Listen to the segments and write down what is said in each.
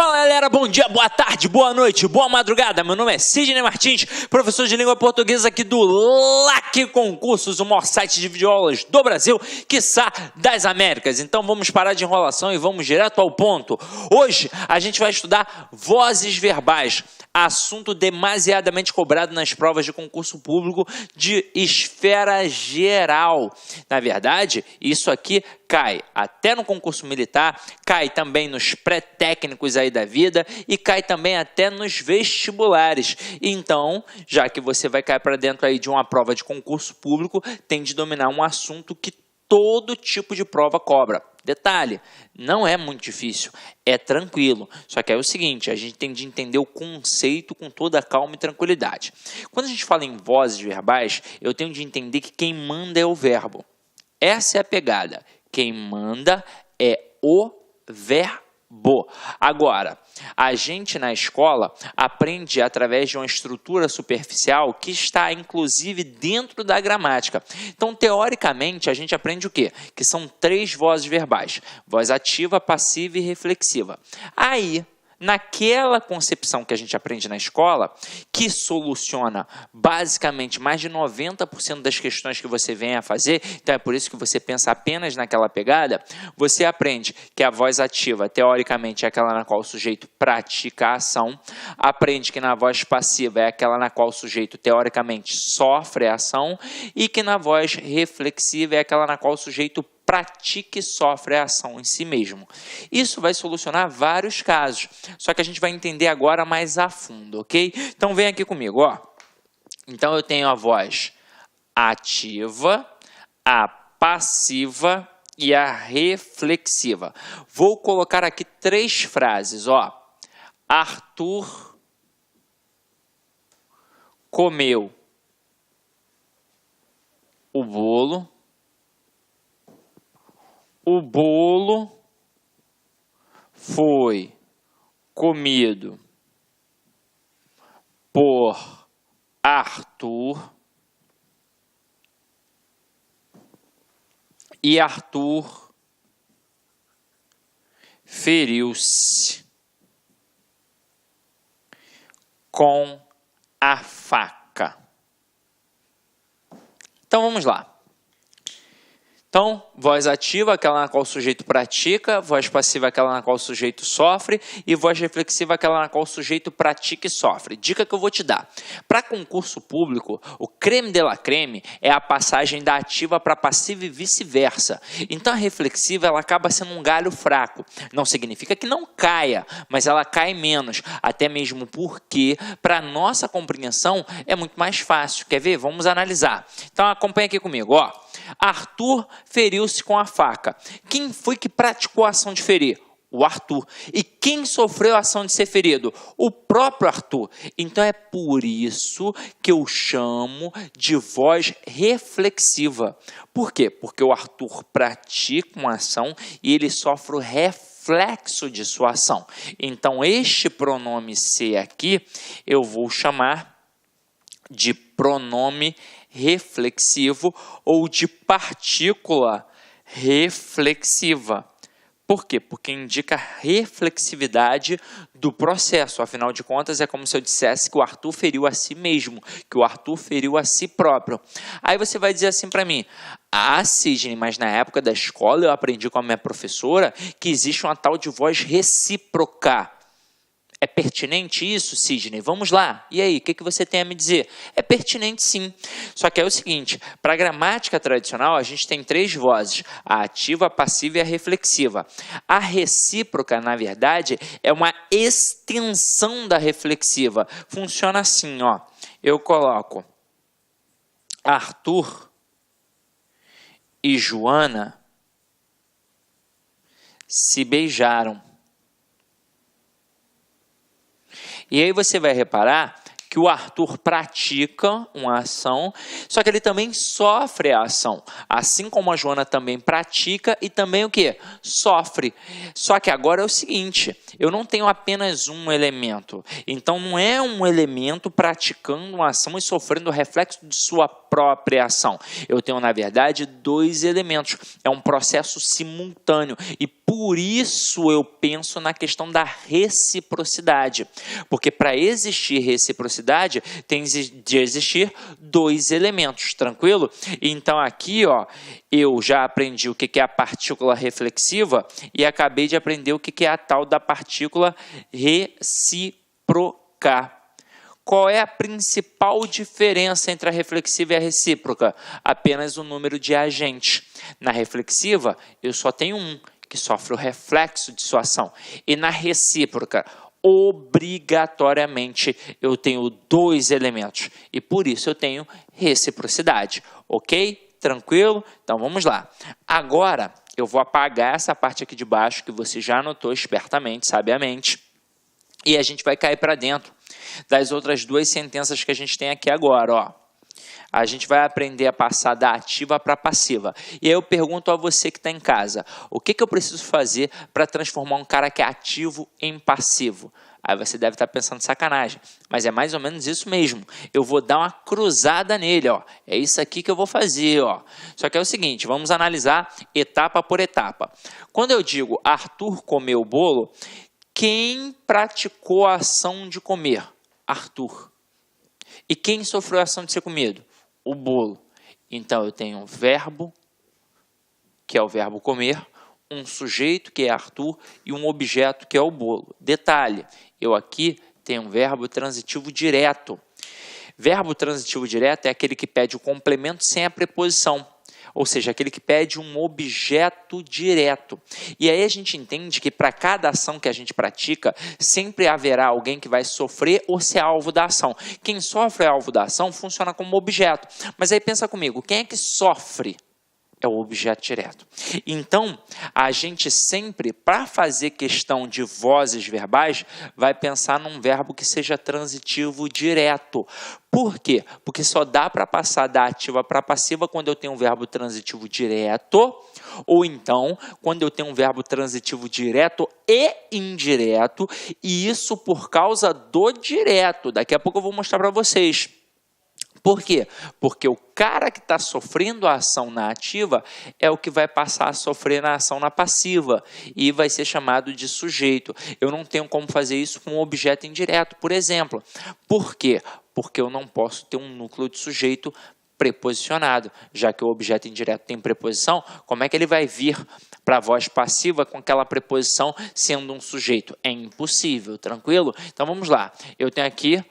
Fala galera, bom dia, boa tarde, boa noite, boa madrugada. Meu nome é Sidney Martins, professor de língua portuguesa aqui do LAC Concursos, o maior site de videoaulas do Brasil, quiçá das Américas. Então vamos parar de enrolação e vamos direto ao ponto. Hoje a gente vai estudar vozes verbais, assunto demasiadamente cobrado nas provas de concurso público de esfera geral. Na verdade, isso aqui cai até no concurso militar, cai também nos pré-técnicos aí da vida e cai também até nos vestibulares. Então, já que você vai cair para dentro aí de uma prova de concurso público, tem de dominar um assunto que todo tipo de prova cobra. Detalhe, não é muito difícil, é tranquilo. Só que é o seguinte, a gente tem de entender o conceito com toda a calma e tranquilidade. Quando a gente fala em vozes verbais, eu tenho de entender que quem manda é o verbo. Essa é a pegada. Quem manda é o verbo. Agora, a gente na escola aprende através de uma estrutura superficial que está inclusive dentro da gramática. Então, teoricamente, a gente aprende o quê? Que são 3 vozes verbais: voz ativa, passiva e reflexiva. Aí, naquela concepção que a gente aprende na escola, que soluciona basicamente mais de 90% das questões que você vem a fazer, então é por isso que você pensa apenas naquela pegada, você aprende que a voz ativa, teoricamente, é aquela na qual o sujeito pratica a ação, aprende que na voz passiva é aquela na qual o sujeito, teoricamente, sofre a ação, e que na voz reflexiva é aquela na qual o sujeito pratica e sofre a ação em si mesmo. Isso vai solucionar vários casos, só que a gente vai entender agora mais a fundo, ok? Então vem aqui comigo, ó. Então eu tenho a voz ativa, a passiva e a reflexiva. Vou colocar aqui 3 frases, ó. Arthur comeu o bolo. O bolo foi comido por Arthur e Arthur feriu-se com a faca. Então vamos lá. Então, voz ativa, aquela na qual o sujeito pratica, voz passiva, aquela na qual o sujeito sofre, e voz reflexiva, aquela na qual o sujeito pratica e sofre. Dica que eu vou te dar. Para concurso público, o creme de la creme é a passagem da ativa para passiva e vice-versa. Então, a reflexiva ela acaba sendo um galho fraco. Não significa que não caia, mas ela cai menos, até mesmo porque, para nossa compreensão, é muito mais fácil. Quer ver? Vamos analisar. Então, acompanha aqui comigo, ó. Arthur feriu-se com a faca. Quem foi que praticou a ação de ferir? O Arthur. E quem sofreu a ação de ser ferido? O próprio Arthur. Então é por isso que eu chamo de voz reflexiva. Por quê? Porque o Arthur pratica uma ação e ele sofre o reflexo de sua ação. Então este pronome ser aqui eu vou chamar de pronome reflexivo ou de partícula reflexiva. Por quê? Porque indica reflexividade do processo. Afinal de contas, é como se eu dissesse que o Arthur feriu a si mesmo, que o Arthur feriu a si próprio. Aí você vai dizer assim para mim: ah, Sidney, mas na época da escola eu aprendi com a minha professora que existe uma tal de voz recíproca. É pertinente isso, Sidney? Vamos lá. E aí, o que você tem a me dizer? É pertinente sim. Só que é o seguinte, para a gramática tradicional, a gente tem 3 vozes, a ativa, a passiva e a reflexiva. A recíproca, na verdade, é uma extensão da reflexiva. Funciona assim, ó. Eu coloco Arthur e Joana se beijaram. E aí você vai reparar que o Arthur pratica uma ação, só que ele também sofre a ação. Assim como a Joana também pratica e também o quê? Sofre. Só que agora é o seguinte, eu não tenho apenas um elemento. Então não é um elemento praticando uma ação e sofrendo o reflexo de sua própria ação. Eu tenho, na verdade, dois elementos. É um processo simultâneo e por isso eu penso na questão da reciprocidade. Porque para existir reciprocidade, tem de existir dois elementos, tranquilo? Então aqui, ó, eu já aprendi o que é a partícula reflexiva e acabei de aprender o que é a tal da partícula recíproca. Qual é a principal diferença entre a reflexiva e a recíproca? Apenas o número de agentes. Na reflexiva, eu só tenho um, que sofre o reflexo de sua ação. E na recíproca, obrigatoriamente, eu tenho dois elementos. E por isso eu tenho reciprocidade. Ok? Tranquilo? Então vamos lá. Agora, eu vou apagar essa parte aqui de baixo, que você já anotou espertamente, sabiamente. E a gente vai cair para dentro das outras duas sentenças que a gente tem aqui agora, ó. A gente vai aprender a passar da ativa para a passiva. E aí eu pergunto a você que está em casa, o que eu preciso fazer para transformar um cara que é ativo em passivo? Aí você deve estar pensando sacanagem, mas é mais ou menos isso mesmo. Eu vou dar uma cruzada nele, ó. É isso aqui que eu vou fazer, ó. Só que é o seguinte, vamos analisar etapa por etapa. Quando eu digo Arthur comeu o bolo, quem praticou a ação de comer? Arthur. E quem sofreu a ação de ser comido? O bolo. Então, eu tenho um verbo, que é o verbo comer, um sujeito, que é Arthur, e um objeto, que é o bolo. Detalhe, eu aqui tenho um verbo transitivo direto. Verbo transitivo direto é aquele que pede o complemento sem a preposição. Ou seja, aquele que pede um objeto direto. E aí a gente entende que para cada ação que a gente pratica, sempre haverá alguém que vai sofrer ou ser alvo da ação. Quem sofre é alvo da ação funciona como objeto. Mas aí pensa comigo, quem é que sofre? É o objeto direto. Então, a gente sempre, para fazer questão de vozes verbais, vai pensar num verbo que seja transitivo direto. Por quê? Porque só dá para passar da ativa para a passiva quando eu tenho um verbo transitivo direto, ou então, quando eu tenho um verbo transitivo direto e indireto, e isso por causa do direto. Daqui a pouco eu vou mostrar para vocês. Por quê? Porque o cara que está sofrendo a ação na ativa é o que vai passar a sofrer na ação na passiva e vai ser chamado de sujeito. Eu não tenho como fazer isso com um objeto indireto, por exemplo. Por quê? Porque eu não posso ter um núcleo de sujeito preposicionado. Já que o objeto indireto tem preposição, como é que ele vai vir para a voz passiva com aquela preposição sendo um sujeito? É impossível, tranquilo? Então vamos lá. Eu tenho aqui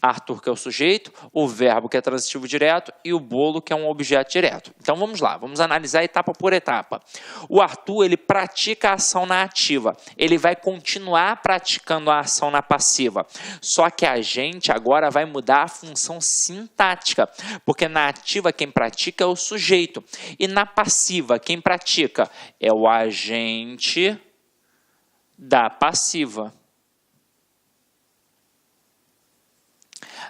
Arthur, que é o sujeito, o verbo, que é transitivo direto, e o bolo, que é um objeto direto. Então, vamos lá, vamos analisar etapa por etapa. O Arthur, ele pratica a ação na ativa. Ele vai continuar praticando a ação na passiva. Só que a gente agora vai mudar a função sintática, porque na ativa quem pratica é o sujeito. E na passiva quem pratica é o agente da passiva.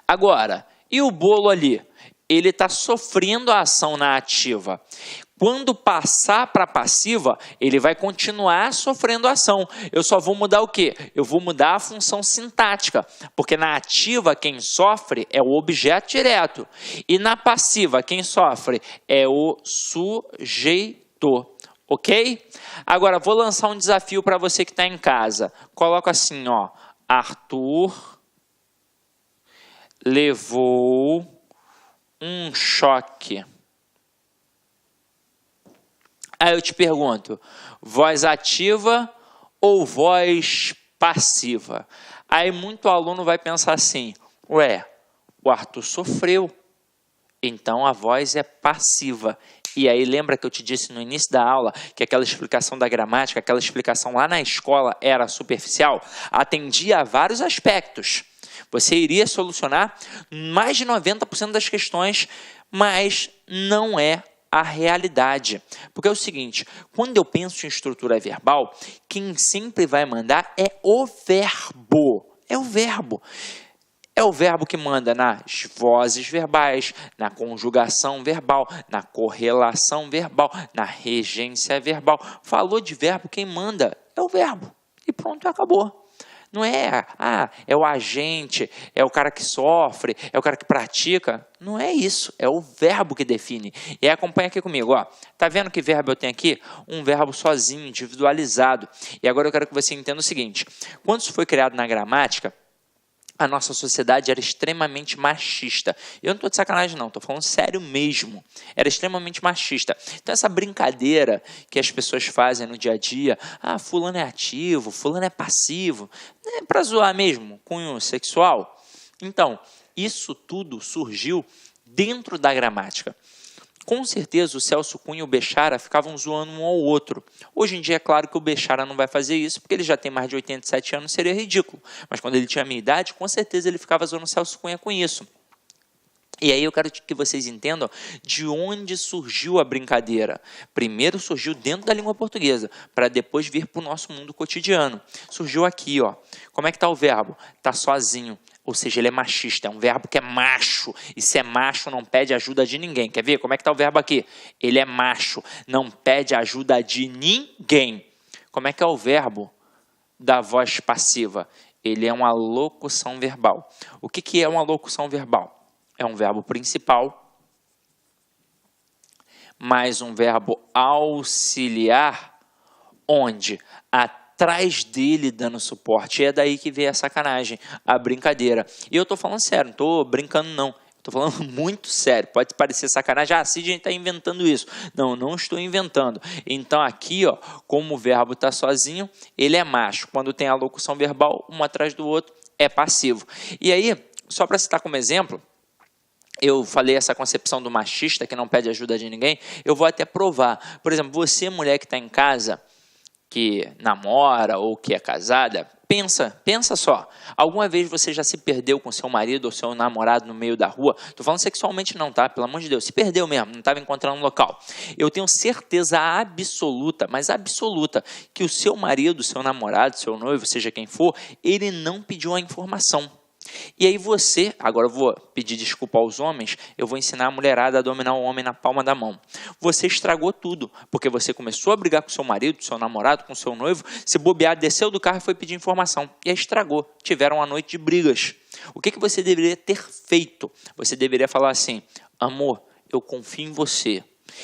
Agora, e o bolo ali? Ele está sofrendo a ação na ativa. Quando passar para a passiva, ele vai continuar sofrendo a ação. Eu só vou mudar o quê? Eu vou mudar a função sintática, porque na ativa quem sofre é o objeto direto. E na passiva quem sofre é o sujeito. Ok? Agora, vou lançar um desafio para você que está em casa. Coloca assim, ó, Arthur levou um choque. Aí eu te pergunto, voz ativa ou voz passiva? Aí muito aluno vai pensar assim, ué, o Arthur sofreu, então a voz é passiva. E aí lembra que eu te disse no início da aula que aquela explicação da gramática, aquela explicação lá na escola era superficial? Atendia a vários aspectos. Você iria solucionar mais de 90% das questões, mas não é a realidade. Porque é o seguinte, quando eu penso em estrutura verbal, quem sempre vai mandar é o verbo. É o verbo. É o verbo que manda nas vozes verbais, na conjugação verbal, na correlação verbal, na regência verbal. Falou de verbo, quem manda é o verbo. E pronto, acabou. Não é, é o agente, é o cara que sofre, é o cara que pratica. Não é isso, é o verbo que define. E aí acompanha aqui comigo, ó. Tá vendo que verbo eu tenho aqui? Um verbo sozinho, individualizado. E agora eu quero que você entenda o seguinte. Quando isso foi criado na gramática, a nossa sociedade era extremamente machista. Eu não estou de sacanagem não, estou falando sério mesmo. Era extremamente machista. Então essa brincadeira que as pessoas fazem no dia a dia, fulano é ativo, fulano é passivo, é para zoar mesmo, cunho sexual. Então, isso tudo surgiu dentro da gramática. Com certeza o Celso Cunha e o Bechara ficavam zoando um ao outro. Hoje em dia é claro que o Bechara não vai fazer isso, porque ele já tem mais de 87 anos, seria ridículo. Mas quando ele tinha a minha idade, com certeza ele ficava zoando o Celso Cunha com isso. E aí eu quero que vocês entendam de onde surgiu a brincadeira. Primeiro surgiu dentro da língua portuguesa, para depois vir para o nosso mundo cotidiano. Surgiu aqui, ó. Como é que está o verbo? Está sozinho. Ou seja, ele é machista, é um verbo que é macho. E se é macho, não pede ajuda de ninguém. Quer ver? Como é que está o verbo aqui? Ele é macho, não pede ajuda de ninguém. Como é que é o verbo da voz passiva? Ele é uma locução verbal. O que é uma locução verbal? É um verbo principal, mais um verbo auxiliar, onde atrás dele dando suporte. E é daí que vem a sacanagem, a brincadeira. E eu estou falando sério, não estou brincando não. Estou falando muito sério. Pode parecer sacanagem. Sidney está inventando isso. Não, não estou inventando. Então aqui, ó, como o verbo está sozinho, ele é macho. Quando tem a locução verbal, um atrás do outro, é passivo. E aí, só para citar como exemplo, eu falei essa concepção do machista que não pede ajuda de ninguém, eu vou até provar. Por exemplo, você, mulher que está em casa, que namora ou que é casada, pensa só. Alguma vez você já se perdeu com seu marido ou seu namorado no meio da rua? Estou falando sexualmente não, tá? Pelo amor de Deus. Se perdeu mesmo, não estava encontrando um local. Eu tenho certeza absoluta, mas absoluta, que o seu marido, seu namorado, seu noivo, seja quem for, ele não pediu a informação. E aí você, agora eu vou pedir desculpa aos homens, eu vou ensinar a mulherada a dominar o homem na palma da mão. Você estragou tudo, porque você começou a brigar com seu marido, seu namorado, com seu noivo, se bobear, desceu do carro e foi pedir informação. E aí estragou, tiveram uma noite de brigas. O que você deveria ter feito? Você deveria falar assim, amor, eu confio em você.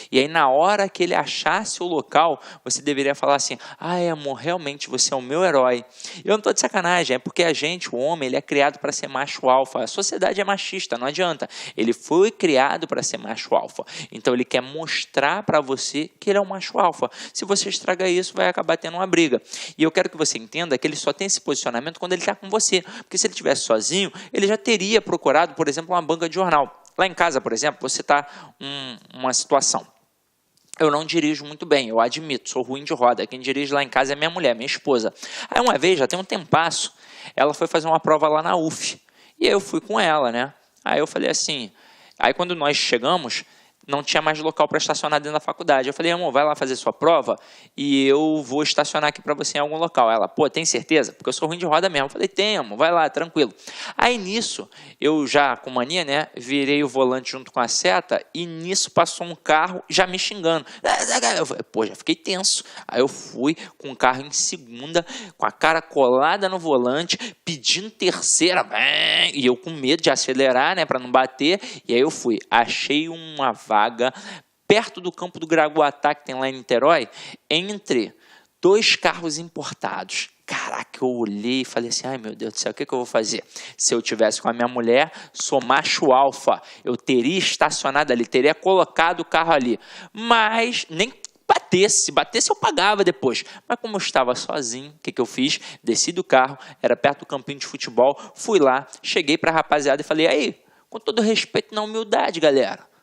E aí na hora que ele achasse o local, você deveria falar assim, amor, realmente você é o meu herói. Eu não estou de sacanagem, é porque a gente, o homem, ele é criado para ser macho alfa. A sociedade é machista, não adianta. Ele foi criado para ser macho alfa. Então ele quer mostrar para você que ele é um macho alfa. Se você estragar isso, vai acabar tendo uma briga. E eu quero que você entenda que ele só tem esse posicionamento quando ele está com você. Porque se ele estivesse sozinho, ele já teria procurado, por exemplo, uma banca de jornal. Lá em casa, por exemplo, você está uma situação. Eu não dirijo muito bem, eu admito, sou ruim de roda. Quem dirige lá em casa é minha mulher, minha esposa. Aí uma vez, já tem um tempasso, ela foi fazer uma prova lá na UF. E eu fui com ela, né? Aí eu falei assim, aí quando nós chegamos, não tinha mais local para estacionar dentro da faculdade. Eu falei, amor, vai lá fazer sua prova e eu vou estacionar aqui para você em algum local. Ela, pô, tem certeza? Porque eu sou ruim de roda mesmo. Eu falei, tem, amor, vai lá, tranquilo. Aí nisso, eu já com mania, né, virei o volante junto com a seta e nisso passou um carro já me xingando. Eu falei, pô, já fiquei tenso. Aí eu fui com o carro em segunda, com a cara colada no volante, pedindo terceira, e eu com medo de acelerar, né, para não bater. E aí eu fui, achei uma vaga perto do campo do Graguatá, que tem lá em Niterói, entre dois carros importados. Caraca, eu olhei e falei assim, ai meu Deus do céu, o que eu vou fazer? Se eu tivesse com a minha mulher, sou macho alfa, eu teria estacionado ali, teria colocado o carro ali, mas nem batesse, se batesse eu pagava depois, mas como eu estava sozinho, o que eu fiz? Desci do carro, era perto do campinho de futebol, fui lá, cheguei para a rapaziada e falei, aí, com todo respeito na humildade, galera,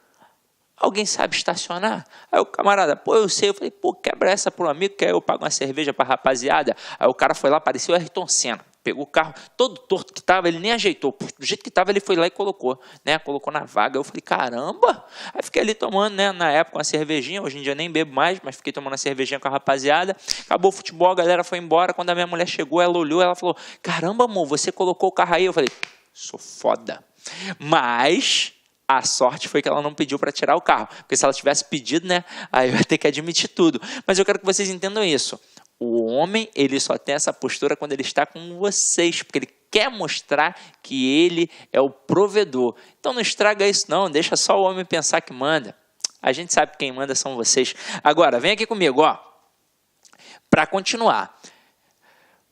alguém sabe estacionar? Aí o camarada, pô, eu sei. Eu falei, pô, quebra essa pro amigo, que aí eu pago uma cerveja pra rapaziada. Aí o cara foi lá, parecia o Ayrton Senna. Pegou o carro todo torto que tava, ele nem ajeitou. Do jeito que tava, ele foi lá e colocou, né? Colocou na vaga. Eu falei, caramba! Aí fiquei ali tomando, né? Na época, uma cervejinha. Hoje em dia nem bebo mais, mas fiquei tomando uma cervejinha com a rapaziada. Acabou o futebol, a galera foi embora. Quando a minha mulher chegou, ela olhou, ela falou, caramba, amor, você colocou o carro aí? Eu falei, sou foda. Mas a sorte foi que ela não pediu para tirar o carro. Porque se ela tivesse pedido, né? Aí eu ia ter que admitir tudo. Mas eu quero que vocês entendam isso. O homem, ele só tem essa postura quando ele está com vocês, porque ele quer mostrar que ele é o provedor. Então não estraga isso não, deixa só o homem pensar que manda. A gente sabe que quem manda são vocês. Agora, vem aqui comigo, ó. Para continuar.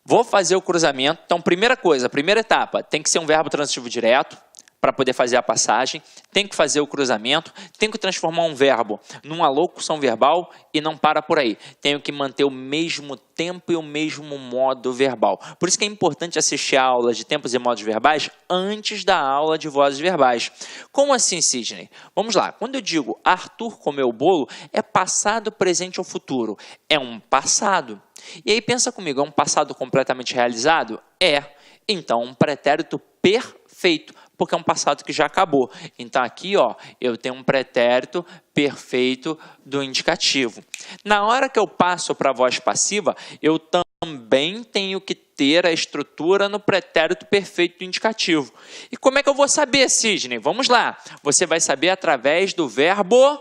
Vou fazer o cruzamento. Então, primeira coisa, primeira etapa, tem que ser um verbo transitivo direto para poder fazer a passagem. Tem que fazer o cruzamento. Tem que transformar um verbo numa locução verbal e não para por aí. Tenho que manter o mesmo tempo e o mesmo modo verbal. Por isso que é importante assistir a aula de tempos e modos verbais antes da aula de vozes verbais. Como assim, Sidney? Vamos lá. Quando eu digo Arthur comeu o bolo, é passado, presente ou futuro. É um passado. E aí pensa comigo, é um passado completamente realizado? É. Então, um pretérito perfeito, porque é um passado que já acabou. Então, aqui, ó, eu tenho um pretérito perfeito do indicativo. Na hora que eu passo para a voz passiva, eu também tenho que ter a estrutura no pretérito perfeito do indicativo. E como é que eu vou saber, Sidney? Vamos lá. Você vai saber através do verbo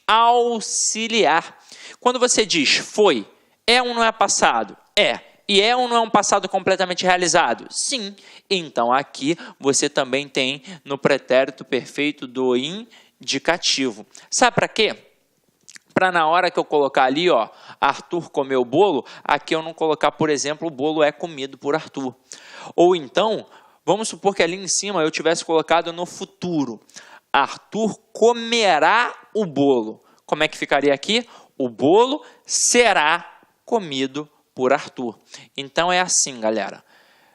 auxiliar. Quando você diz foi, é ou não é passado? É. E é ou não é um passado completamente realizado? Sim. Então, aqui você também tem no pretérito perfeito do indicativo. Sabe para quê? Para na hora que eu colocar ali, ó, Arthur comeu o bolo, aqui eu não colocar, por exemplo, o bolo é comido por Arthur. Ou então, vamos supor que ali em cima eu tivesse colocado no futuro. Arthur comerá o bolo. Como é que ficaria aqui? O bolo será comido por Arthur. Então é assim, galera.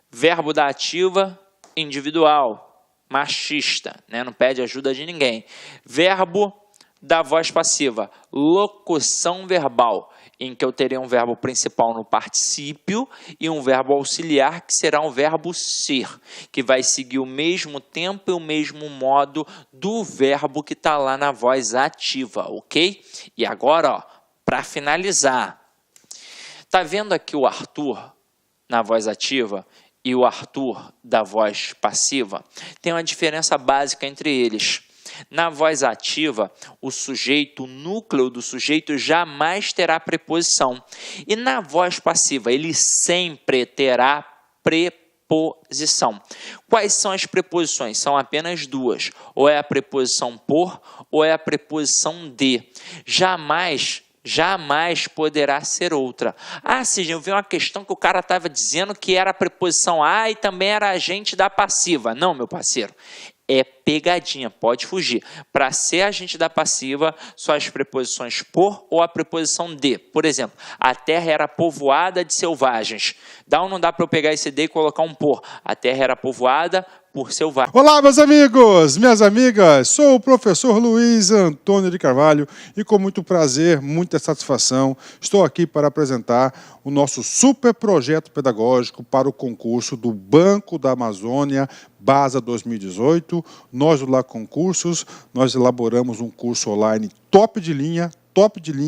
Verbo da ativa, individual, machista, né? Não pede ajuda de ninguém. Verbo da voz passiva, locução verbal, em que eu terei um verbo principal no particípio e um verbo auxiliar, que será um verbo ser, que vai seguir o mesmo tempo e o mesmo modo do verbo que está lá na voz ativa, ok? E agora, ó, para finalizar, tá vendo aqui o Arthur na voz ativa e o Arthur da voz passiva? Tem uma diferença básica entre eles. Na voz ativa, o sujeito, o núcleo do sujeito jamais terá preposição. E na voz passiva, ele sempre terá preposição. Quais são as preposições? São apenas duas. Ou é a preposição por, ou é a preposição de. Jamais poderá ser outra. Ah, Sidney, eu vi uma questão que o cara estava dizendo que era a preposição a e também era agente da passiva. Não, meu parceiro. É pegadinha, pode fugir. Para ser agente da passiva, só as preposições por ou a preposição de. Por exemplo, a terra era povoada de selvagens. Dá ou não dá para eu pegar esse de e colocar um por? A terra era povoada por selvagens. Olá, meus amigos, minhas amigas. Sou o professor Luiz Antônio de Carvalho e com muito prazer, muita satisfação, estou aqui para apresentar o nosso super projeto pedagógico para o concurso do Banco da Amazônia, BASA 2018. Nós do Lá Concursos, nós elaboramos um curso online top de linha,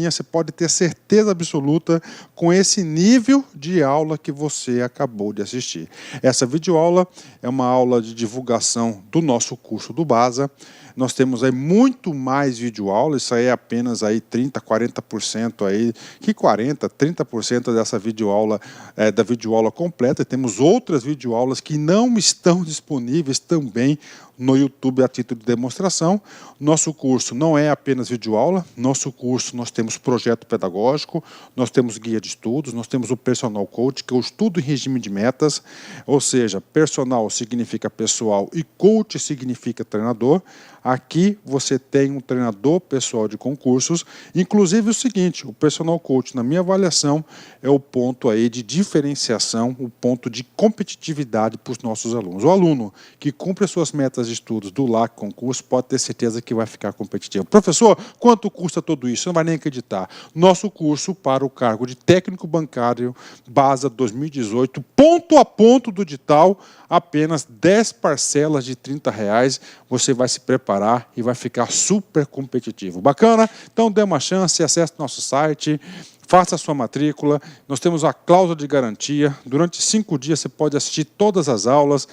você pode ter certeza absoluta com esse nível de aula que você acabou de assistir. Essa videoaula é uma aula de divulgação do nosso curso do BASA. Nós temos aí muito mais videoaula, isso aí é apenas aí 30%, 40% aí, que 40%, 30% dessa videoaula é da videoaula completa. E temos outras videoaulas que não estão disponíveis também no YouTube a título de demonstração. Nosso curso não é apenas videoaula, nosso curso nós temos projeto pedagógico, nós temos guia de estudos, nós temos o personal coach, que é o estudo em regime de metas, ou seja, personal significa pessoal e coach significa treinador. Aqui você tem um treinador pessoal de concursos, inclusive o seguinte, o personal coach, na minha avaliação, é o ponto aí de diferenciação, o ponto de competitividade para os nossos alunos. O aluno que cumpre as suas metas de estudos do LAC Concurso pode ter certeza que vai ficar competitivo. Professor, quanto custa tudo isso? Você não vai nem acreditar. Nosso curso para o cargo de técnico bancário BASA 2018, ponto a ponto do edital, apenas 10 parcelas de R$30, você vai se preparar e vai ficar super competitivo. Bacana? Então dê uma chance, acesse nosso site, faça a sua matrícula, nós temos a cláusula de garantia, durante 5 dias você pode assistir todas as aulas,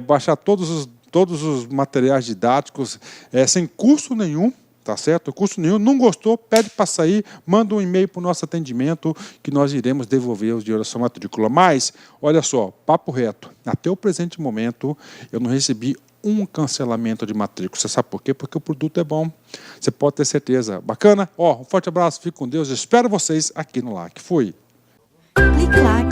baixar todos os materiais didáticos sem custo nenhum, tá certo? Custo nenhum. Não gostou, pede para sair, manda um e-mail para o nosso atendimento que nós iremos devolver os dinheiros da sua matrícula. Mas, olha só, papo reto, até o presente momento eu não recebi um cancelamento de matrícula. Você sabe por quê? Porque o produto é bom. Você pode ter certeza. Bacana? Ó, um forte abraço, fique com Deus. Espero vocês aqui no LAC. Fui. Clique LAC.